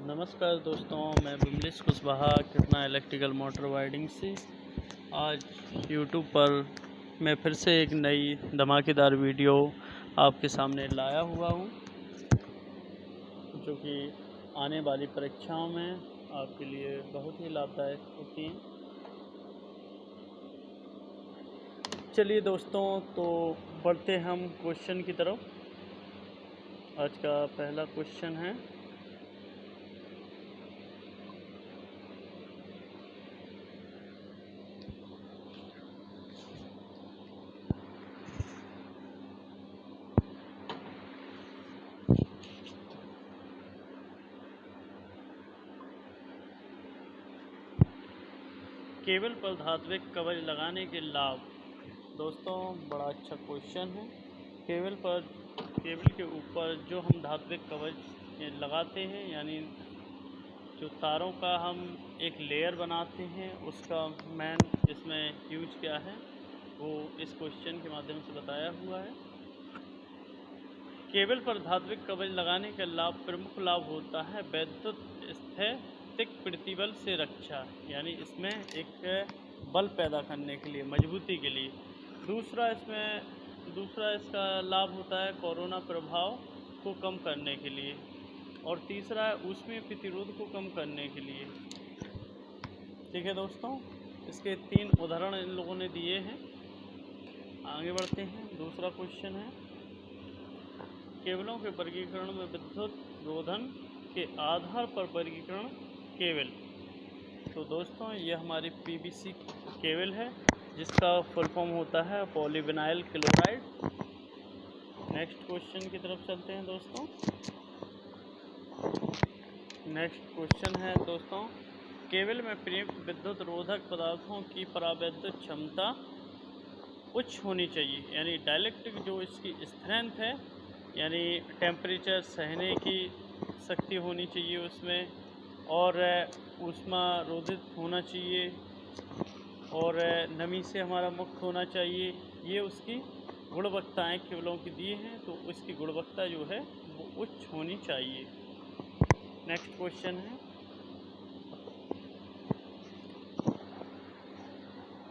नमस्कार दोस्तों, मैं Vimlesh Kushwaha Krishna electrical motor wiring से आज यूट्यूब पर मैं फिर से एक नई धमाकेदार वीडियो आपके सामने लाया हुआ हूं, जो कि आने वाली परीक्षाओं में आपके लिए बहुत ही लाभदायक होती हैं। चलिए दोस्तों, तो बढ़ते हम क्वेश्चन की तरफ। आज का पहला क्वेश्चन है, केबल पर धात्विक कवच लगाने के लाभ। दोस्तों, बड़ा अच्छा क्वेश्चन है। केबल के ऊपर जो हम धात्विक कवच लगाते हैं, यानी जो तारों का हम एक लेयर बनाते हैं, उसका मेन इसमें यूज क्या है वो इस क्वेश्चन के माध्यम से बताया हुआ है। केबल पर धात्विक कवच लगाने का लाभ, प्रमुख लाभ होता है विद्युत स्थैतिक प्रतिबल से रक्षा, यानी इसमें एक बल पैदा करने के लिए, मजबूती के लिए। दूसरा इसका लाभ होता है कोरोना प्रभाव को कम करने के लिए, और तीसरा है ऊष्मीय प्रतिरोध को कम करने के लिए। ठीक है दोस्तों, इसके 3 उदाहरण इन लोगों ने दिए हैं। आगे बढ़ते हैं। दूसरा क्वेश्चन है, केबलों के वर्गीकरण में विद्युत रोधन के आधार पर वर्गीकरण केबल। तो दोस्तों, ये हमारी पीवीसी केबल है, जिसका फुल फॉर्म होता है पॉलीविनाइल क्लोराइड। नेक्स्ट क्वेश्चन की तरफ चलते हैं दोस्तों। नेक्स्ट क्वेश्चन है दोस्तों, केबल में प्रयुक्त विद्युत रोधक पदार्थों की परावैद्युत क्षमता उच्च होनी चाहिए, यानी डाइलेक्ट्रिक जो इसकी स्ट्रेंथ है, यानी टेम्परेचर सहने की शक्ति होनी चाहिए उसमें, और ऊष्मा रोधित होना चाहिए, और नमी से हमारा मुक्त होना चाहिए। ये उसकी गुणवत्ताएं केबलों की दी हैं, तो उसकी गुणवत्ता जो है वो उच्च होनी चाहिए। नेक्स्ट क्वेश्चन है,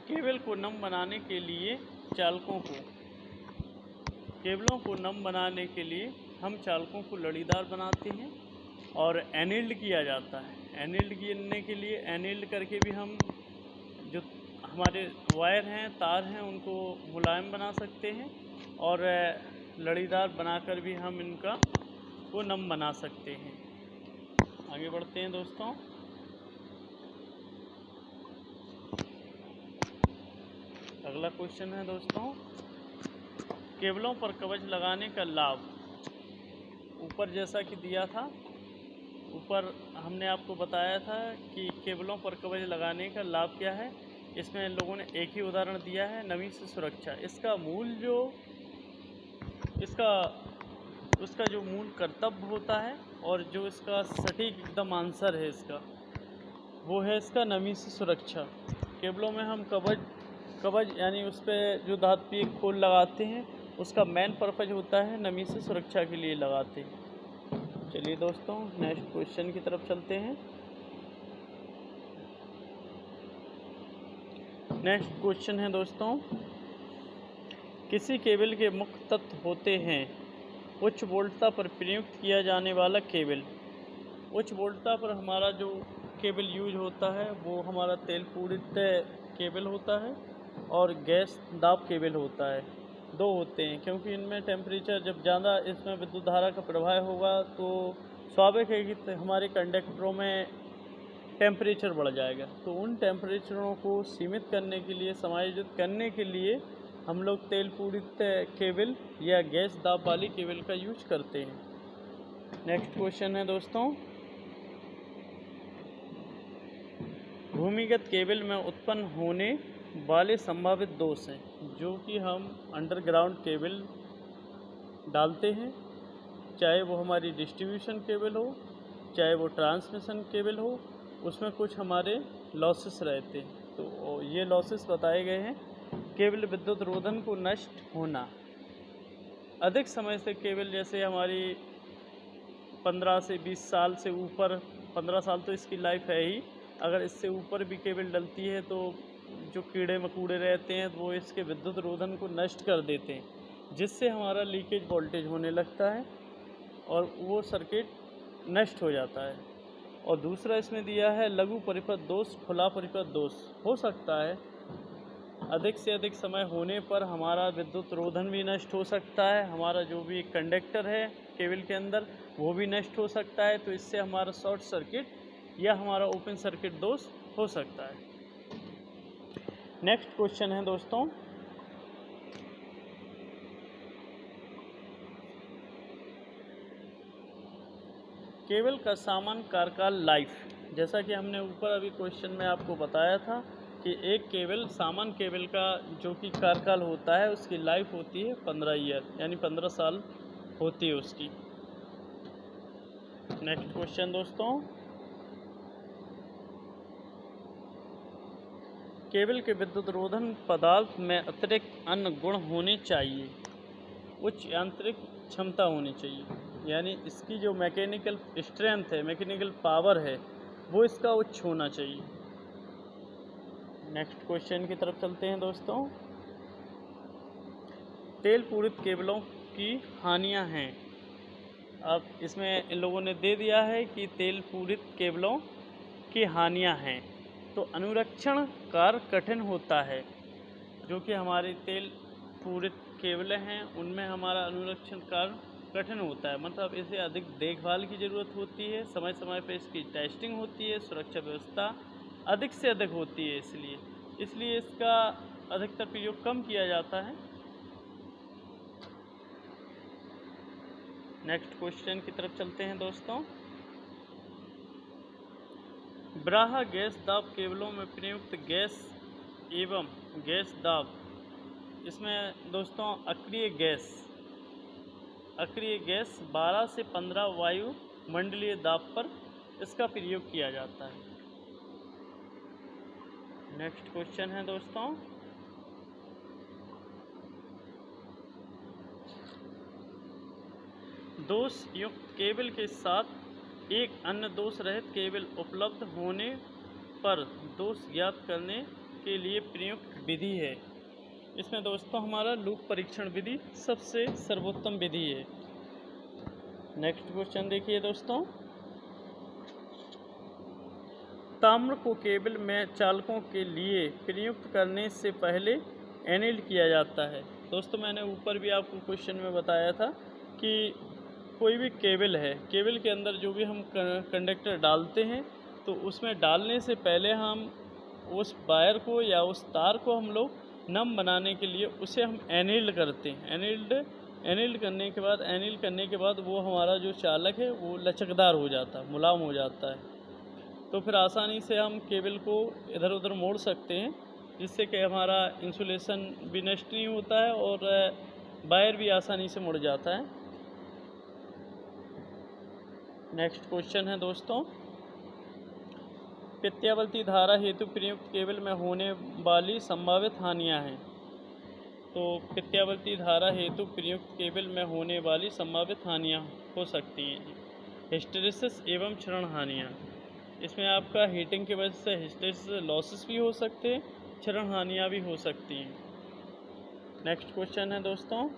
केबल को नम बनाने के लिए केबलों को नम बनाने के लिए हम चालकों को लड़ीदार बनाते हैं और एनिल्ड किया जाता है। एनिल्ड करने के लिए एनिल्ड करके भी हम जो हमारे वायर हैं, तार हैं, उनको मुलायम बना सकते हैं, और लड़ीदार बनाकर भी हम इनका को नम बना सकते हैं। आगे बढ़ते हैं दोस्तों। अगला क्वेश्चन है दोस्तों, केबलों पर कवच लगाने का लाभ। ऊपर जैसा कि दिया था, ऊपर हमने आपको बताया था कि केबलों पर कवच लगाने का लाभ क्या है। इसमें इन लोगों ने एक ही उदाहरण दिया है, नमी से सुरक्षा। उसका जो मूल कर्तव्य होता है, और जो इसका सटीक एकदम आंसर है इसका, वो है इसका नमी से सुरक्षा। केबलों में हम कवच यानी उस पर जो धात्विक खोल लगाते हैं, उसका मेन पर्पज होता है नमी से सुरक्षा के लिए लगाते हैं। चलिए दोस्तों, नेक्स्ट क्वेश्चन की तरफ चलते हैं। नेक्स्ट क्वेश्चन है दोस्तों, किसी केबल के मुख्य तत्व होते हैं उच्च वोल्टता पर प्रयुक्त किया जाने वाला केबल। उच्च वोल्टता पर हमारा जो केबल यूज होता है वो हमारा तेल पूरित केबल होता है और गैस दाब केबल होता है। 2 होते हैं, क्योंकि इनमें टेम्परेचर जब ज़्यादा इसमें विद्युत धारा का प्रवाह होगा तो स्वाभाविक है कि हमारे कंडक्टरों में टेम्परेचर बढ़ जाएगा। तो उन टेम्परेचरों को सीमित करने के लिए, समायोजित करने के लिए हम लोग तेल पूरित केबल या गैस दाब वाली केबल का यूज करते हैं। नेक्स्ट क्वेश्चन है दोस्तों, भूमिगत केबल में उत्पन्न होने वाले संभावित दोष हैं। जो कि हम अंडरग्राउंड केबल डालते हैं, चाहे वो हमारी डिस्ट्रीब्यूशन केबल हो, चाहे वो ट्रांसमिशन केबल हो, उसमें कुछ हमारे लॉसेस रहते हैं। तो ये लॉसेस बताए गए हैं। केबल विद्युत रोधन को नष्ट होना, अधिक समय से केबल, जैसे हमारी 15 से 20 साल से ऊपर 15 साल तो इसकी लाइफ है ही। अगर इससे ऊपर भी केबल डलती है तो जो कीड़े मकोड़े रहते हैं वो इसके विद्युत रोधन को नष्ट कर देते हैं, जिससे हमारा लीकेज वोल्टेज होने लगता है और वो सर्किट नष्ट हो जाता है। और दूसरा इसमें दिया है लघु परिपथ दोष, खुला परिपथ दोष। हो सकता है अधिक से अधिक समय होने पर हमारा विद्युत रोधन भी नष्ट हो सकता है, हमारा जो भी कंडक्टर है केबल के अंदर वो भी नष्ट हो सकता है, तो इससे हमारा शॉर्ट सर्किट या हमारा ओपन सर्किट दोष हो सकता है। नेक्स्ट क्वेश्चन है दोस्तों, केबल का सामान्य कार्यकाल लाइफ। जैसा कि हमने ऊपर अभी क्वेश्चन में आपको बताया था कि एक केबल, सामान्य केबल का जो कि कार्यकाल होता है उसकी लाइफ होती है 15 ईयर, यानी 15 साल होती है उसकी। नेक्स्ट क्वेश्चन दोस्तों, केबल के विद्युत रोधन पदार्थ में अतिरिक्त अन्य गुण होने चाहिए। उच्च यांत्रिक क्षमता होनी चाहिए, यानी इसकी जो मैकेनिकल स्ट्रेंथ है, मैकेनिकल पावर है, वो इसका उच्च होना चाहिए। नेक्स्ट क्वेश्चन की तरफ चलते हैं दोस्तों, तेल पूरित केबलों की हानियां हैं। अब इसमें इन लोगों ने दे दिया है कि तेल पूरित केबलों की हानियां हैं। तो अनुरक्षण कार्य कठिन होता है, जो कि हमारे तेल पूरित केबलें हैं उनमें हमारा अनुरक्षण कार्य कठिन होता है, मतलब इसे अधिक देखभाल की ज़रूरत होती है, समय समय पर इसकी टेस्टिंग होती है, सुरक्षा व्यवस्था अधिक से अधिक होती है, इसलिए इसका अधिकतर प्रयोग कम किया जाता है। नेक्स्ट क्वेश्चन की तरफ चलते हैं दोस्तों, ब्राहा गैस दाब केबलों में प्रयुक्त गैस एवं गैस दाब। इसमें दोस्तों अक्रिय गैस 12 से 15 वायु मंडलीय दाब पर इसका प्रयोग किया जाता है। नेक्स्ट क्वेश्चन है दोस्तों, दोष युक्त केबल के साथ एक अन्य दोष रहित केबल उपलब्ध होने पर दोष ज्ञात करने के लिए प्रयुक्त विधि है। इसमें दोस्तों हमारा लूप परीक्षण विधि सबसे सर्वोत्तम विधि है। नेक्स्ट क्वेश्चन देखिए दोस्तों, ताम्र को केबल में चालकों के लिए प्रयुक्त करने से पहले एनील्ड किया जाता है। दोस्तों मैंने ऊपर भी आपको क्वेश्चन में बताया था कि कोई भी केबल है, केबल के अंदर जो भी हम कंडक्टर डालते हैं तो उसमें डालने से पहले हम उस वायर को या उस तार को हम लोग नम बनाने के लिए उसे हम एनील्ड करते हैं। एनील्ड करने के बाद वो हमारा जो चालक है वो लचकदार हो जाता है, मुलायम हो जाता है, तो फिर आसानी से हम केबल को इधर उधर मोड़ सकते हैं, जिससे कि हमारा इंसुलेशन भी नष्ट नहीं होता है और वायर भी आसानी से मुड़ जाता है। नेक्स्ट क्वेश्चन है दोस्तों, प्रत्यावर्ती धारा हेतु प्रयुक्त केबल में होने वाली संभावित हानियां हैं। तो प्रत्यावर्ती धारा हेतु प्रयुक्त केबल में होने वाली संभावित हानियां हो सकती हैं हिस्टैरिसीस एवं क्षरण हानियां। इसमें आपका हीटिंग की वजह से हिस्टैरिसीस लॉसेस भी हो सकते हैं, क्षरण हानियां भी हो सकती हैं। नेक्स्ट क्वेश्चन है दोस्तों,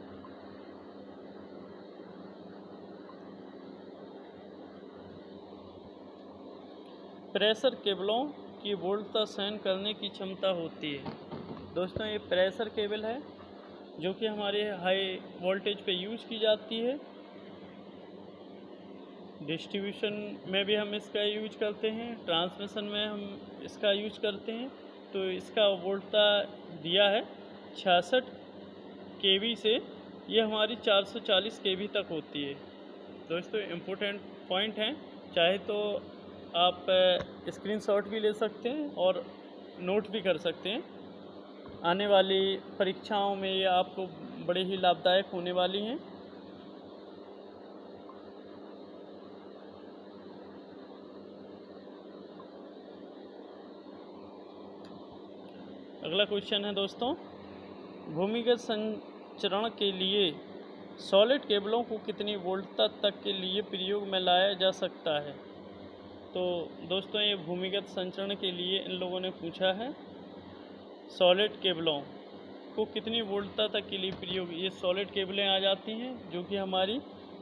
प्रेशर केबलों की वोल्टता सहन करने की क्षमता होती है। दोस्तों ये प्रेशर केबल है जो कि हमारे हाई वोल्टेज पे यूज की जाती है, डिस्ट्रीब्यूशन में भी हम इसका यूज करते हैं, ट्रांसमिशन में हम इसका यूज करते हैं। तो इसका वोल्टता दिया है 66 kV से ये हमारी 440 kV तक होती है। दोस्तों इम्पोर्टेंट पॉइंट हैं, चाहे तो आप स्क्रीनशॉट भी ले सकते हैं और नोट भी कर सकते हैं। आने वाली परीक्षाओं में ये आपको बड़े ही लाभदायक होने वाली हैं। अगला क्वेश्चन है दोस्तों, भूमिगत संचरण के लिए सॉलिड केबलों को कितनी वोल्टता तक के लिए प्रयोग में लाया जा सकता है। तो दोस्तों ये भूमिगत संचरण के लिए इन लोगों ने पूछा है सॉलिड केबलों को कितनी वोल्टता तक के लिए प्रयोग। ये सॉलिड केबलें आ जाती हैं जो कि हमारी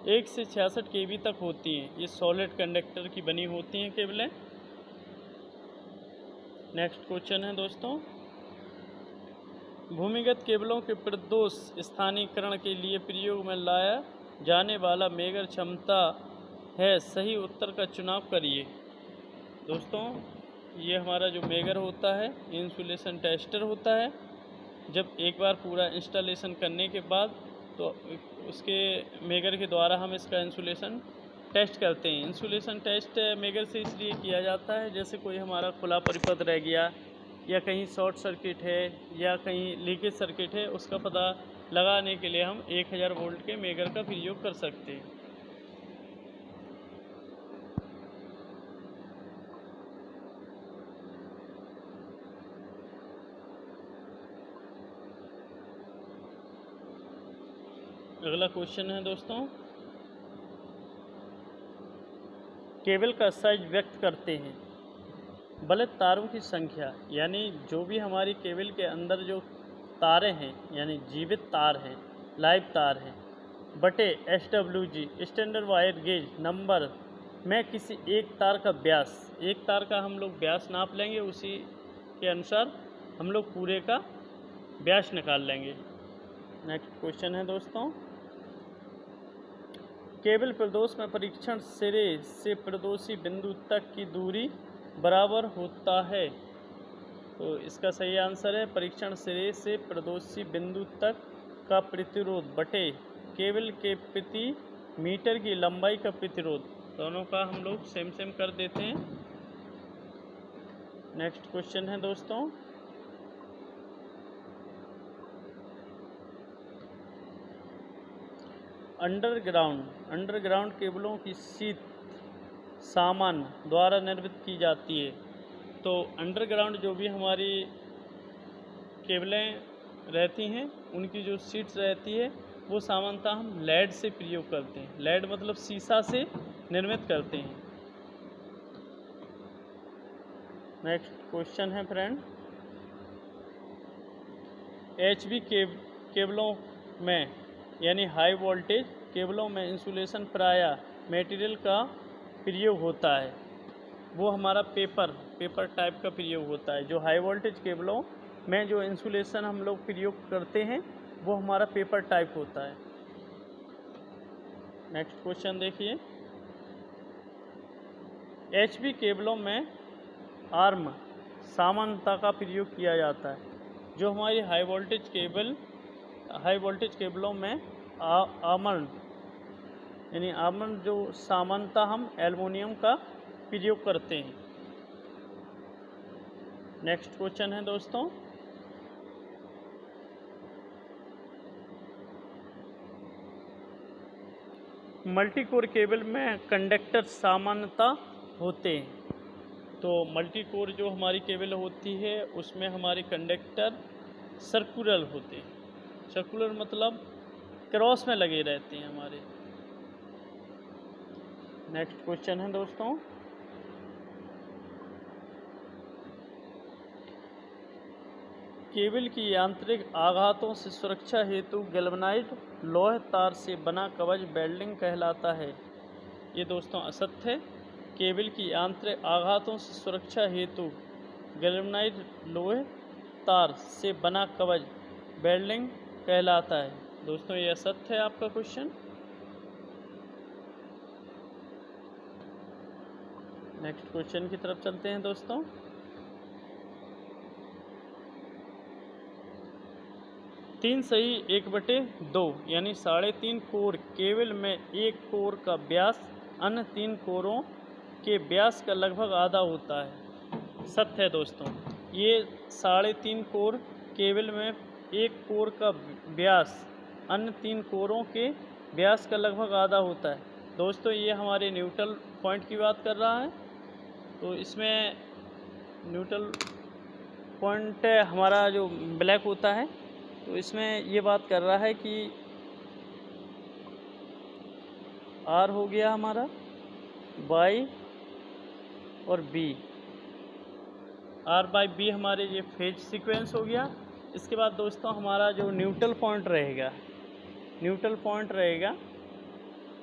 1 से 66 kV तक होती हैं। ये सॉलिड कंडक्टर की बनी होती हैं केबलें। नेक्स्ट क्वेश्चन है दोस्तों, भूमिगत केबलों के प्रदोष स्थानीयकरण के लिए प्रयोग में लाया जाने वाला मेगर क्षमता है, सही उत्तर का चुनाव करिए। दोस्तों ये हमारा जो मेगर होता है इंसुलेशन टेस्टर होता है। जब एक बार पूरा इंस्टॉलेशन करने के बाद तो उसके मेगर के द्वारा हम इसका इंसुलेशन टेस्ट करते हैं। इंसुलेशन टेस्ट मेगर से इसलिए किया जाता है जैसे कोई हमारा खुला परिपथ रह गया या कहीं शॉर्ट सर्किट है या कहीं लीकेज सर्किट है, उसका पता लगाने के लिए हम 1000 वोल्ट के मेगर का प्रयोग कर सकते हैं। अगला क्वेश्चन है दोस्तों, केबल का साइज व्यक्त करते हैं बलित तारों की संख्या, यानी जो भी हमारी केबल के अंदर जो तारे हैं यानी जीवित तार हैं, लाइव तार हैं, बटे SWG standard wire gauge number में किसी एक तार का व्यास। एक तार का हम लोग व्यास नाप लेंगे, उसी के अनुसार हम लोग पूरे का व्यास निकाल लेंगे। नेक्स्ट क्वेश्चन है दोस्तों, केबल प्रदोष में परीक्षण सिरे से प्रदोषी बिंदु तक की दूरी बराबर होता है। तो इसका सही आंसर है परीक्षण सिरे से प्रदोषी बिंदु तक का प्रतिरोध बटे केबल के प्रति मीटर की लंबाई का प्रतिरोध। दोनों का हम लोग सेम सेम कर देते हैं। नेक्स्ट क्वेश्चन है दोस्तों, अंडरग्राउंड केबलों की शीत सामान द्वारा निर्मित की जाती है। तो अंडरग्राउंड जो भी हमारी केबलें रहती हैं उनकी जो शीट्स रहती है वो सामान्यतः हम लेड से प्रयोग करते हैं। लेड मतलब शीशा से निर्मित करते हैं। नेक्स्ट क्वेश्चन है फ्रेंड, HV केबलों में यानी हाई वोल्टेज केबलों में इंसुलेशन प्रायः मटेरियल का प्रयोग होता है। वो हमारा पेपर टाइप का प्रयोग होता है। जो हाई वोल्टेज केबलों में जो इंसुलेशन हम लोग प्रयोग करते हैं वो हमारा पेपर टाइप होता है। नेक्स्ट क्वेश्चन देखिए, HV केबलों में आर्म सामान्यता का प्रयोग किया जाता है। जो हमारी हाई वोल्टेज केबलों में आर्मर यानी आर्मर जो सामान्यता हम एल्युमिनियम का प्रयोग करते हैं। नेक्स्ट क्वेश्चन है दोस्तों, मल्टीकोर केबल में कंडक्टर सामान्यता होते हैं। तो मल्टीकोर जो हमारी केबल होती है उसमें हमारे कंडक्टर सर्कुलर होते हैं। सर्कुलर मतलब क्रॉस में लगे रहते हैं हमारे। नेक्स्ट क्वेश्चन है दोस्तों, केबल की यांत्रिक आघातों से सुरक्षा हेतु गैल्वेनाइज्ड लौह तार से बना कवच वेल्डिंग कहलाता है। ये दोस्तों असत्य है। केबल की यांत्रिक आघातों से सुरक्षा हेतु गैल्वेनाइज्ड लौह तार से बना कवच वेल्डिंग कहलाता है। दोस्तों ये असत्य है आपका क्वेश्चन। नेक्स्ट क्वेश्चन की तरफ चलते हैं दोस्तों, 3 सही 1/2 यानी 3.5 कोर केबल में एक कोर का व्यास अन्य 3 कोरों के व्यास का लगभग आधा होता है। सत्य है दोस्तों। ये 3.5 कोर केबल में एक कोर का व्यास अन्य 3 कोरों के व्यास का लगभग आधा होता है। दोस्तों ये हमारे न्यूट्रल पॉइंट की बात कर रहा है। तो इसमें न्यूट्रल पॉइंट हमारा जो ब्लैक होता है, तो इसमें ये बात कर रहा है कि R हो गया हमारा बाई और बी। आर बाई बी हमारे ये फेज सीक्वेंस हो गया। इसके बाद दोस्तों हमारा जो न्यूट्रल पॉइंट रहेगा,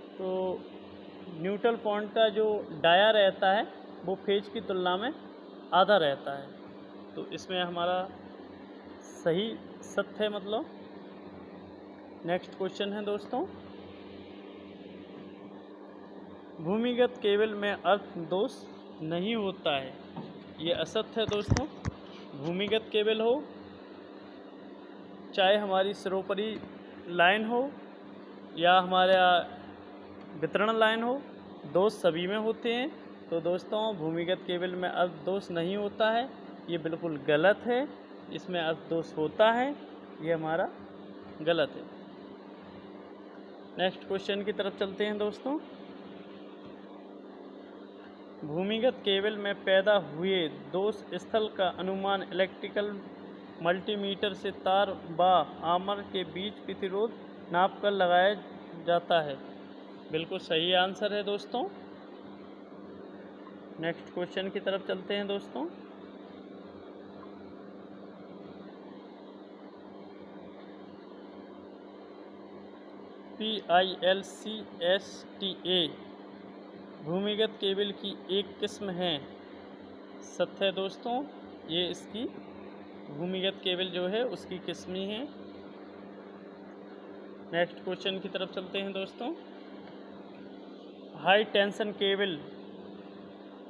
तो न्यूट्रल पॉइंट का जो डाया रहता है वो फेज की तुलना में आधा रहता है। तो इसमें हमारा सही सत्य है मतलब। नेक्स्ट क्वेश्चन है दोस्तों, भूमिगत केबल में अर्थ दोष नहीं होता है। ये असत्य है दोस्तों। भूमिगत केबल हो चाहे हमारी सर्वोपरि लाइन हो या हमारा वितरण लाइन हो, दोष सभी में होते हैं। तो दोस्तों भूमिगत केबल में अर्थ दोष नहीं होता है, ये बिल्कुल गलत है। इसमें अर्थ दोष होता है, ये हमारा गलत है। नेक्स्ट क्वेश्चन की तरफ चलते हैं दोस्तों, भूमिगत केबल में पैदा हुए दोष स्थल का अनुमान इलेक्ट्रिकल मल्टीमीटर से तार व आमर के बीच प्रतिरोध नापकर लगाया जाता है। बिल्कुल सही आंसर है दोस्तों। नेक्स्ट क्वेश्चन की तरफ चलते हैं दोस्तों, PILCSTA भूमिगत केबल की एक किस्म है। सत्य है दोस्तों, ये इसकी भूमिगत केबल जो है उसकी किस्म ही है। नेक्स्ट क्वेश्चन की तरफ चलते हैं दोस्तों, high tension cable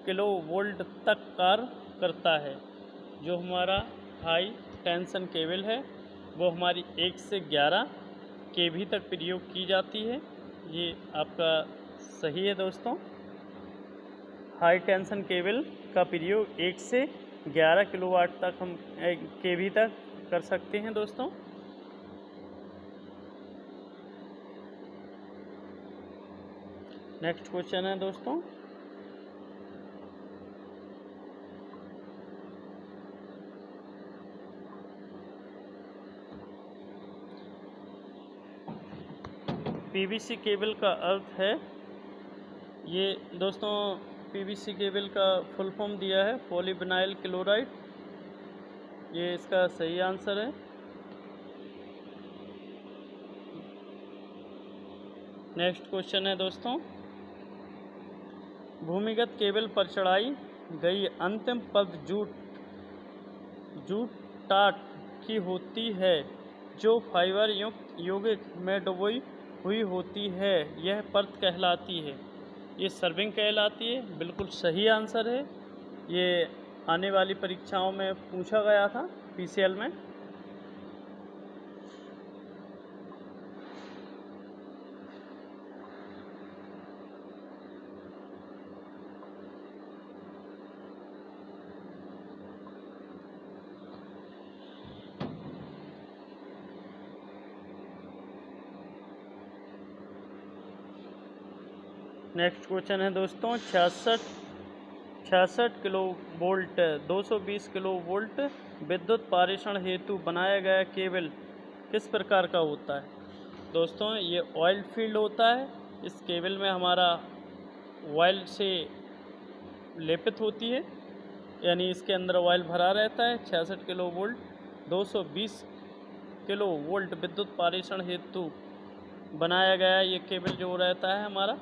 kilo volt तक कार्य करता है। जो हमारा हाई टेंशन केबल है वो हमारी 1 से 11 kV तक प्रयोग की जाती है। ये आपका सही है दोस्तों। हाई टेंशन केबल का प्रयोग 1 से 11 किलोवाट तक हम kV तक कर सकते हैं दोस्तों। नेक्स्ट क्वेश्चन है दोस्तों, PVC केबल का अर्थ है, ये दोस्तों PVC केबल का फुल फॉर्म दिया है पॉलीविनाइल क्लोराइड। ये इसका सही आंसर है। नेक्स्ट क्वेश्चन है दोस्तों, भूमिगत केबल पर चढ़ाई गई अंतिम परत जूट टाट की होती है जो फाइबर युक्त यौगिक में डुबोई हुई होती है। यह परत कहलाती है, ये सर्विंग कहलाती है। बिल्कुल सही आंसर है। ये आने वाली परीक्षाओं में पूछा गया था PCL में। नेक्स्ट क्वेश्चन है दोस्तों, 66 किलो वोल्ट 220 किलो वोल्ट विद्युत पारेषण हेतु बनाया गया केबल किस प्रकार का होता है। दोस्तों ये ऑयल फील्ड होता है। इस केबल में हमारा ऑयल से लेपित होती है, यानी इसके अंदर ऑयल भरा रहता है। 66 किलो वोल्ट 220 किलो वोल्ट विद्युत पारेषण हेतु बनाया गया ये केबल जो रहता है हमारा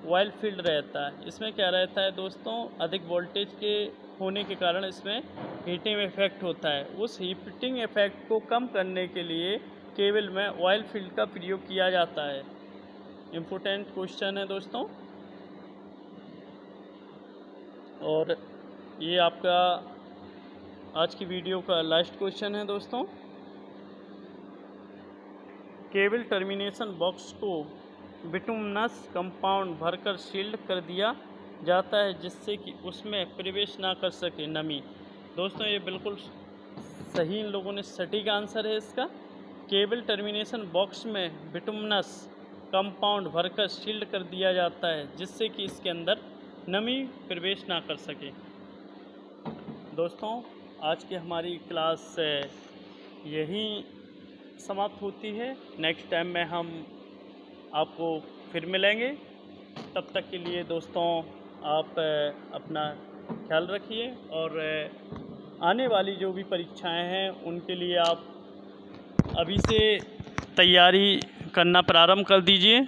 ऑयल फील्ड रहता है। इसमें क्या रहता है दोस्तों, अधिक वोल्टेज के होने के कारण इसमें हीटिंग इफेक्ट होता है। उस हीटिंग इफेक्ट को कम करने के लिए केबल में ऑयल फील्ड का प्रयोग किया जाता है। इम्पोर्टेंट क्वेश्चन है दोस्तों। और ये आपका आज की वीडियो का लास्ट क्वेश्चन है दोस्तों, केबल टर्मिनेशन बॉक्स को बिटुमिनस कंपाउंड भरकर सील्ड कर दिया जाता है जिससे कि उसमें प्रवेश ना कर सके नमी। दोस्तों ये बिल्कुल सही इन लोगों ने सटीक आंसर है इसका। केबल टर्मिनेशन बॉक्स में बिटुमिनस कंपाउंड भरकर सील्ड कर दिया जाता है जिससे कि इसके अंदर नमी प्रवेश ना कर सके। दोस्तों आज की हमारी क्लास यहीं समाप्त होती है। नेक्स्ट टाइम में हम आपको फिर मिलेंगे। तब तक के लिए दोस्तों आप अपना ख्याल रखिए और आने वाली जो भी परीक्षाएं हैं उनके लिए आप अभी से तैयारी करना प्रारंभ कर दीजिए।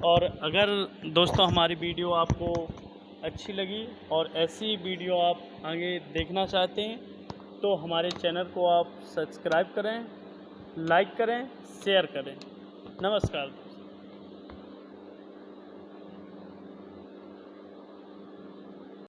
और अगर दोस्तों हमारी वीडियो आपको अच्छी लगी और ऐसी वीडियो आप आगे देखना चाहते हैं तो हमारे चैनल को आप सब्सक्राइब करें, लाइक करें, शेयर करें। नमस्कार।